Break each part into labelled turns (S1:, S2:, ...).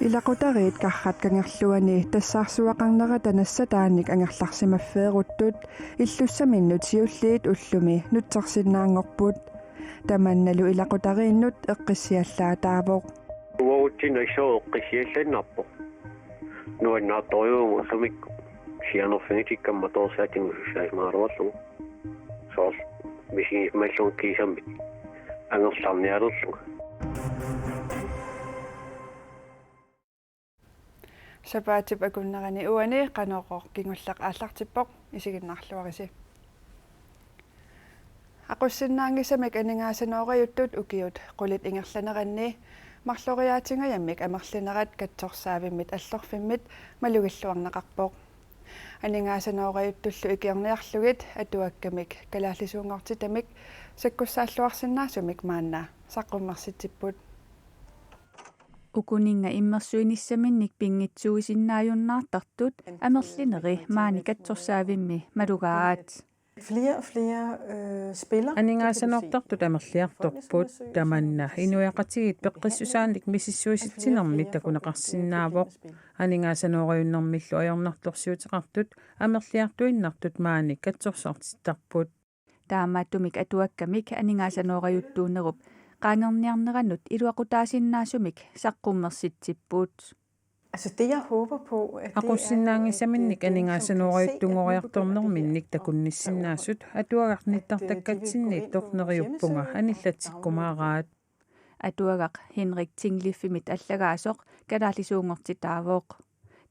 S1: Ilaqutarit karrat kangerluani tassaarsuaqarnera tanassataanik angerlarsimafeeruttut illussaminnut siulliit ullumi nutsersinnaangorput tamannalu ilaqutariinnut eqqissiallaataavoq
S2: uuttina isoo eqqisiallanarpo nuannaartoriuungu sumikku sianerfinitikkamma toorsaatiнгусаасмааруарлугу соорл мисигималлун кисаммит ангерларниалерлугу
S1: сапаатип акуннерани уани канеқоқ кингуллақ ааллартиппоқ исигиннарлуарisi aqussinnaangisamik aningaasanooriuttut ukiut qulit ingerlaneranni mарлориаатингаяmmik амерлинерат катсорсаавиммит аллорфиммит малугиллуарнеқарпоқ анингааsanooриуттуллу икиарниарлугит атуаккамик калааллисуунгортитамик саккуссааллуарсинаасумик маанна саққуммерситсиппут
S3: Ukuninga immersuinissaminnik pingitsuusinnaajunnaartartut amerlineri maani katsorsaavimmi malugaat.
S4: Flere og flere spillere.
S5: Aningaasanoortartut amerliartorput tamanna inuaqatigit peqqissusaannik misissuisitsinnermit takuneqarsinnaavoq aningaasanooriunnermillu ajornartorsiuteqartut amerliartuinnartut maani katsorsortittarput
S3: taamaattumik atuakkamik aningaasanooriuttuunerup qaangerniarneranut iluaqutaasinnaasumik saqqummersitsippuut.
S4: Altså det jeg håber på at
S5: aqussinnaangisaminnik aningaasanooriuttungooriartornerminnik takunnissinnaasut atuagaqnittartakkatsinnittorneriuppunga anillatsikkumaaraat
S3: atuagaq Henrik Tinglifimit allagaasoq kalaallisuungortitaavoq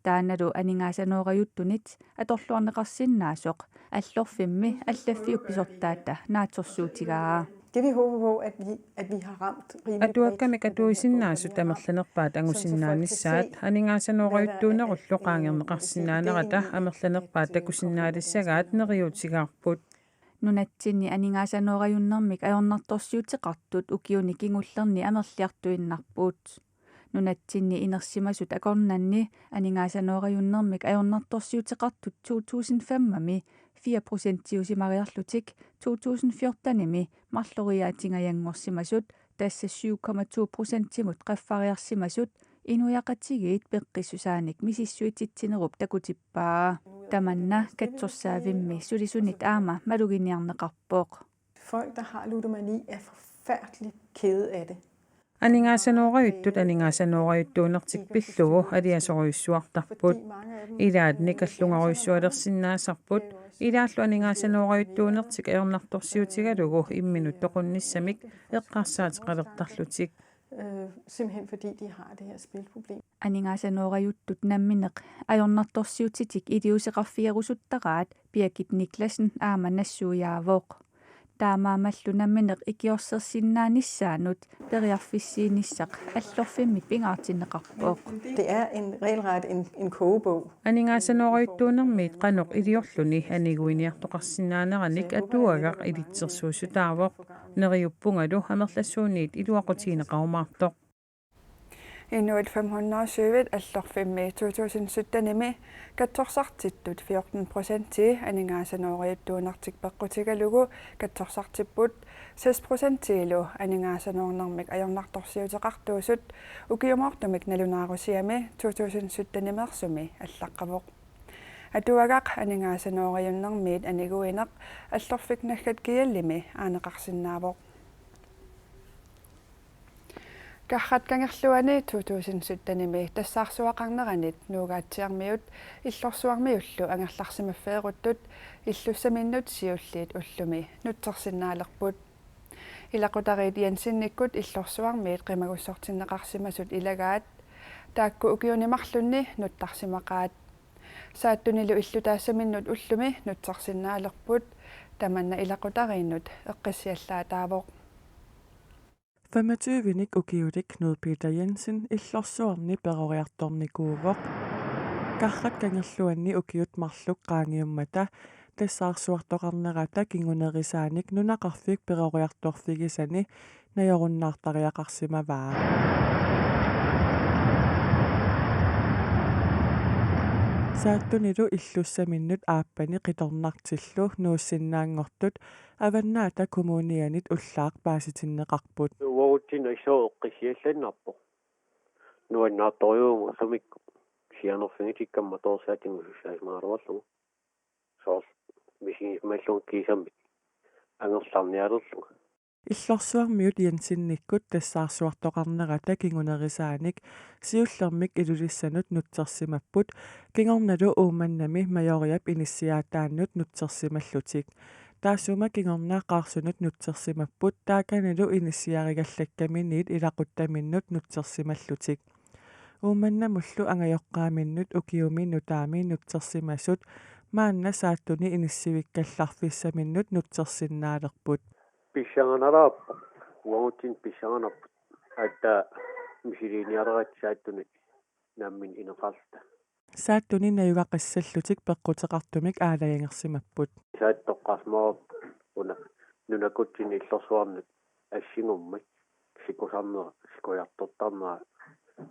S3: taanalu aningaasanooriuttunit atorluarneqarsinnaasoq allorfimmi allaffiuppisortaata naatsorsuutigaa.
S4: Det vi håber på at vi har ramt rimelig
S5: atuakkamik atuisinnaasut amerlanerpaat angusinnaannissaat aningaasanooriuttuunerullu qaangerneqarsinnaanерата amerlanerpaat takusinnaalisagaat neriutigaarput
S3: nunatsinni aningaasanooriunnermik ajornartorsiuteqartut ukiuni kingullerni amerliartuinnarpuut nunatsinni inersimasut akornanni aningaasanooriunnermik ajornartorsiuteqartut 2005-mi 4% 2014-nimi marloriaatingajangorsimasut tassa 7,2% qaffariarsimasut inuiaqatigiit peqqissusaanik misissuititsinerup takutippaa tamanna katsorsaavimmi sulisunit aama maluginiarneqarpoq.
S4: Folk der har ludomani er forfærdeligt kede af det.
S5: aningaasanooriuttuunertikpillugu aliasoriussuartarput ilaat nikallungaruissualersinnaasarput ilaallu aningaasanooriuttuunertik ajornartorsiutigalugu imminut toqunnissamik eqqarsaatiqalertarlutik
S4: Simpelthen fordi de har det her spilproblem.
S3: Aningaasanooriuttut nammineq ajornartorsiutitik idiuseqarfiarusuttaraat Birgit Niklasen aama nassuujaavoq taamaamallu nammineq ikiorsersinnaannissaanut periarfissiinissaq allorfimmit pingaartinneqarpoq.
S4: Det er regelret en kogebog.
S5: aningaasanooriuttuunermiit qanuq iliorluni aniguiniartoqarsinnaaneranik atuagaq ilitsersuusutaavoq neriuppungalu amerlassuuniit iluaqutiineqarumaartoq
S1: Inuit 507 allorfimmi 2017-nimi katsorsartittut 14% aningaasanooriuttuunartik peqqutigalugu katsorsartipput 6%ilu aningaasanoornermik ajornartorsiuteqartuusut ukiumortumik nalunaarusiami 2017-nimersumi allaqqavoq atuagaq aningaasanooriunnermiit aniguineq allorfiknaggat kiallimi aaneqarsinnaavoq Karrat kangerluani 2017-nimi tassaarsuaqarneranit nuugaatsiarmiut illorsuarmiullu angerlarsimafeeruttut illussaminnut siulliit ullumi nutsersinnaalerput ilaqutariit jansinnikkut illorsuarmiit qimagussortinneqarsimasut ilagaat taakku ukiunimarlunni nuttarsimaqaat saattunilu illutaassaminnut ullumi nutsersinnaalerput tamanna ilaqutariinnut eqqissiallaataavoq
S6: 25-nik ukiutik Knud Peter Jensen illorsuarni peroriartornikuuvoq karrat kangerluanni ukiut marluk qaangiummata tassaarsuartoqarnerata kingunerisaanik nunaqarfik peroriartorfigisani najorunnaartariaqarsimavaa Saattunilu illussaminnut aappani qitornartillu nuussinnaangortut avannaata kommunianit ullaaq paasitinneqarput
S2: uuttina isoo eqqisiallanarpo nuannaattoriuungu samikku sianerfingitikkama toorsaatiнгусаасмааруарлугу соорл мисигисмаллун кисаммит ангерларниалерлугу
S6: иллорсуармиут янсинниккут тассаарсуартоқарнерата кингунерисааник сиуллермик илулиссанут нутсерсимаппут кингорналу ууманнами майориап иниссиаатааннут нутсерсималлутик таасума кингорнааққарсунут нутсерсимаппут тааканалу иниссиаригаллаккаминиит илақуттаминнут нутсерсималлутик ууманнамуллу ангайоққааминнут укиуми нутаами нутсерсимасут маанна сааттуни иниссивиккалларфиссаминнут нутсерсиннаалерпут
S2: писсанганарааппа уагутин писсанганарпут атта мисилиниарератсааттуни наммин инеқарта
S6: сааттуни наюгақиссаллутик пеққутеқартумик аалаянгерсимаппут
S2: сааттоққармаап уна нунакутсини иллерсуарнут ассигуммат сикусарнера сикуяртортарнера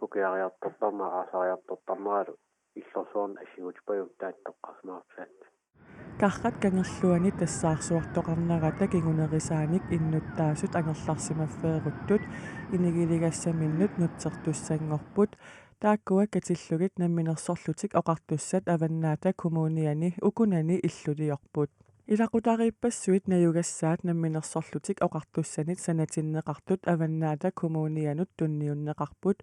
S2: укиариартортарнера аасариартортарнералу иллерсуарна ассигутипаюм тааттоққармаапсаат
S6: каррат кангерлуани тассаарсуартоқарнерата кингунерисааник иннуттаасут ангерларсимаффееруттут инигилигассаминнут нутсертуссангорпут тааккуа катиллугит намминерсорлутик оқартуссат аваннаата коммуниани укунани иллулиорпут илақутарииппассуит наюгассаат намминерсорлутик оқартуссанит санатиннеқартут аваннаата коммунианут тунниуннеқарпут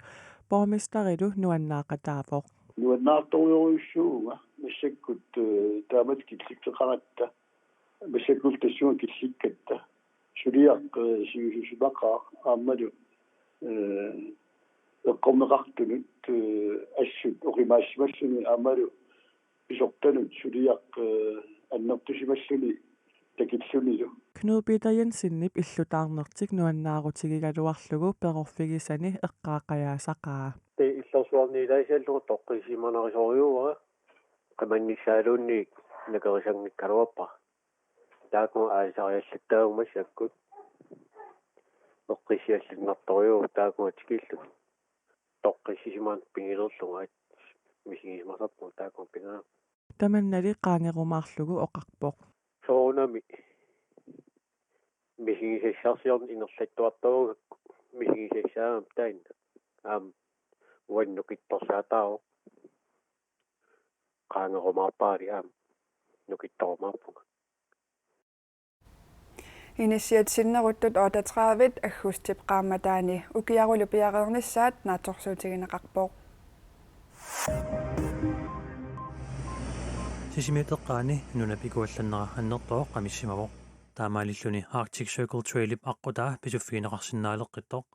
S6: боомистарилу нуаннаақатаавоқ
S7: нуаннаарторюруйуссуунга миссаккут таамат килликтеқаратта миссаккул тассуун килликкатта сулиақ сиусусупақаа ааммалу эққомнеқартунут ассут оқимаассимассуни аамалу исортанут сулиақ аннертусимассуни такиллунилу
S6: Knud Peter Jensenip иллутаарнертик нуаннаарутигигалуарлугу перорфигисани эққаақаяасақаа
S2: те иллерсуарниилаисаллугу тоққисиманерисориуара qamannissaaluunni nakerisangnikkaluappa taaku aasariallаттаагумас аккут оққисиаллиннарториу тааку атикиллу тоққисисимаан пингилерлуга мисигисмасарпу тааку пингаа
S6: таманнали qaangerumаарlugu oqarpoq
S2: соонами мисигисассарсиорн инерлаттуартагу мисигисассаам таинна уаннукитторсаатао qaangerumаарпаари нукитторумаарпуга
S1: Initiatinneruttut 38 аггустип qaamataani ukiarulu piaqernissaat naatorsuutigineqarpoq
S8: сисимиутеққаани нунапикуалланнера аннертоо қамиссимавоқ таамаалиллуни Arctic Circle Trail-ип аққутаа писуффиинеқарсинаалеққиттоқ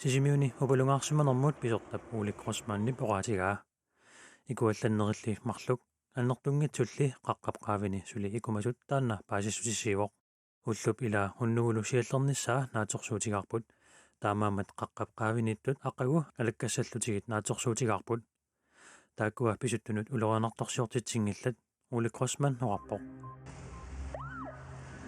S8: сисимиуни упалунгаарсиманермут писортап ууликкорсмааннип ораатигаа икуалланнерилли марлук аннертунгитсулли қаққапқаавини сули икумасут таанна паасиссусисиивоқ уллуп ила уннугулу сиаллерниссаа нааторсуутигаарпут таамаамат қаққапқаавиниттут ақагу алаккассаллутигит нааторсуутигаарпут тааккуа писуттунут улерианартарсиортитсингиллат ууликкорсман орарпоқ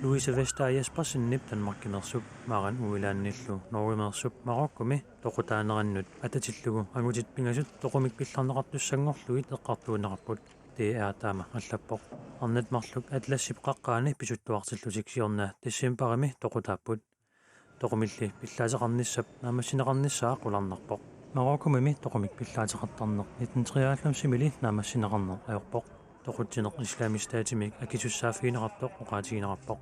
S8: Louise Vesta Jespersenip Danmarkimersup Maran uilaannillu Norwemersup Marokkumi toqutaanерannut atatillugu angutit pingasut toqumik pillarneqartussangorluit eqqartuunerarput taama allappoq arnat marluk atlassip qaqqaani pisuttuartillutik siorna tassimparimi toqutaapput toqumilli pillaaseqarnissap naamassineqarnissaa qularnerpoq Marokkumimi toqumik pillaaseqartarneq 1993 naamassineqarner ajorpoq toquttineq islaamistaatimik akisussaafiinerartoq oqaatiginerarpoq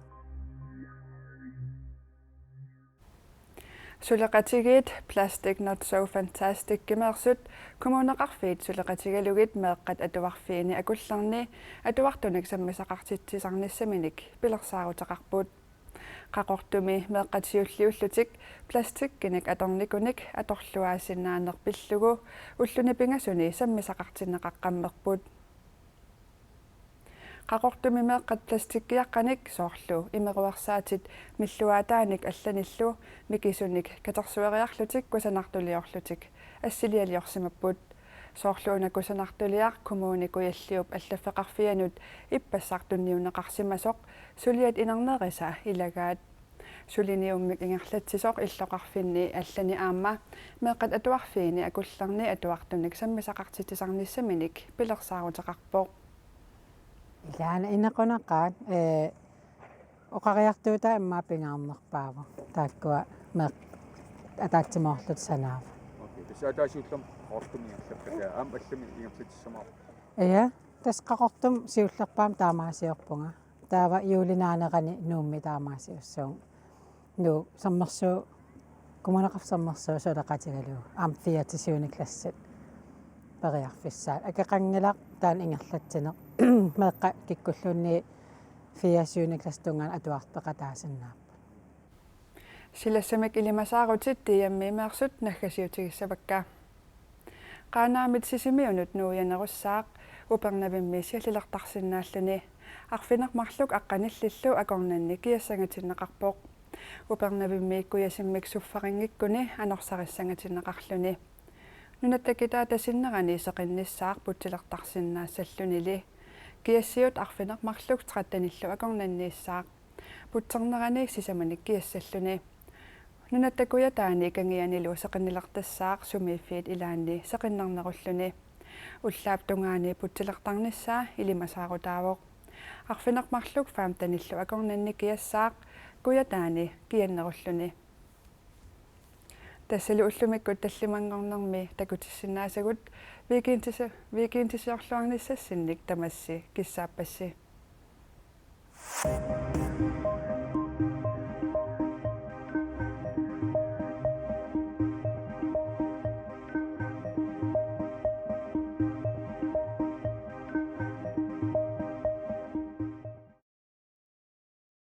S1: Suleqatigit plastic not so fantastic kimersut kommuneqarfiit suleqatigalugit meeqqat atuarfiini akullarni atuartunik sammisaqartitsisarnissaminik pilersaaruteqarput qaqortumi meeqqatiulliullutik plastikkinik atornikunik atorluaasinaanerpillugu ulluni pingasuni sammisaqartinneqaqqammerput qaqortumi meeqqat plastikkiaqqanik soorlu imeruarsaatit milluaataanik allanillu mikisunik katersueriarlutik kusanartuliorlutik assilialiorsimapput soorluuna kusanartuliar kommunikujalliup allaffeqarfianut ippassartunniuneqarsimasoq suliat inernerisa ilagaat suliniummik ingerlatsisoq illoqarfinni allani aamma meeqqat atuarfiini akullarni atuartunik sammisaqartitisarnissaminik pilersaaruteqarpoq
S9: Ilaana inaqunaqaat oqariartuuta immaapingaarnerpaava taakkua meeq ataatsimorlut sanaava.
S10: Okei, tässä ataasuutlam ортуниарлаппата аам аллами ингерситиссамаа
S9: Ja, tasqaqortum siullerpaam taamaasiorpunga. Taava iulinaanaqani nuummi taamaasiussuung. Nu sammersuu kumanaqarsammersuu soleqatigalu aam fiatisiuniklassit. Pariarfissaat akaqanngilaq taan ingerlatsineq meeqqa kikkulluunni fiasiuniklastungaan atuarpeqataasinnaap.
S1: Silassamik ilimasaarutit tiiammiimeersut naggasiutigissavakkaa. Qaanaamit sisimiunut nuuyanerussaaq upernavimmi siallilertarsinnaalluni arfinermarluk aqqanillillu akornanni kiassangatinneqarpoq upernavimmi ikkuyasimmik suffaringikkuni anorsarissangatinneqarluni nunattakitaa tasinnerani seqinnissaaq putilertarsinnaassallunili kiassiut arfinermarluk trattanillu akornanniissaaq putsernerani sisamanik kiassalluni nunattakuya taani kangianilu seqinnilertassaaq sumiiffiit ilaanni seqinnernerulluni ullaaptungaani putilertarnissaa ilimasaarutaavoq arfinermarluk faamtanillu akornanni kiassaaq kuyataani kiannerulluni tassalu ullumikkut tallimangornermi takutissinaasagut viikiintisiorluarnissassinnik tamassi kissaappassi